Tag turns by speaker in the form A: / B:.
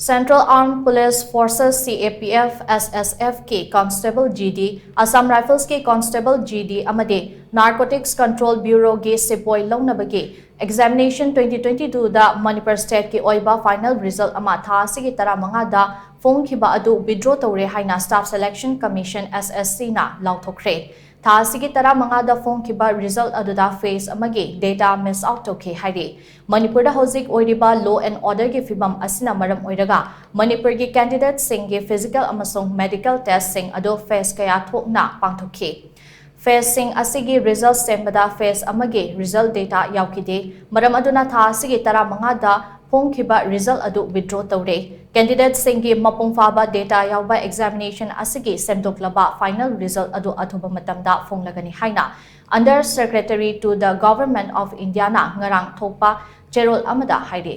A: Central Armed Police Forces CAPF SSF के Constable GD, Assam Rifles के Constable GD अमदे Narcotics Control Bureau के SIPOY LOUNABAGI Examination 2022 दा Manipur State के Oiba Final Result अमा था Asigi तरामंगा दा Phongkhiba अदु withdraw Toure HAINA Staff Selection Commission SSC ना LAOTHOKHRE था Asigi तरामंगा दा Phongkhiba Result अदुदा Phase अमगे Data Miss Out तोखे हाइदे Manipur दा Hozik Oiba Law and Order के फिबम असिना मरम ओइरगा Manipur की कैंडिडेट सिंह के फिजिकल अमसोंग मेडिकल टेस्ट सिंह अदो फेस कया थोकना पांथोखे फेस सिंह असिगी रिजल्ट सेंबदा फेस अमगे रिजल्ट डेटा यावखिदे मरम अदुना था असिगी तरामंगा दा Phongkhiba रिजल्ट अदु विड्रॉ तौरे कैंडिडेट सिंह की मपुंग फाबा डेटा यावबा एग्जामिनेशन असिगी सेमदोक्लबा फाइनल रिजल्ट अदु अथुबा मतमदा फोंगलगनी हाइना under secretary to the government of India ना ngarang thokpa cherol amada haide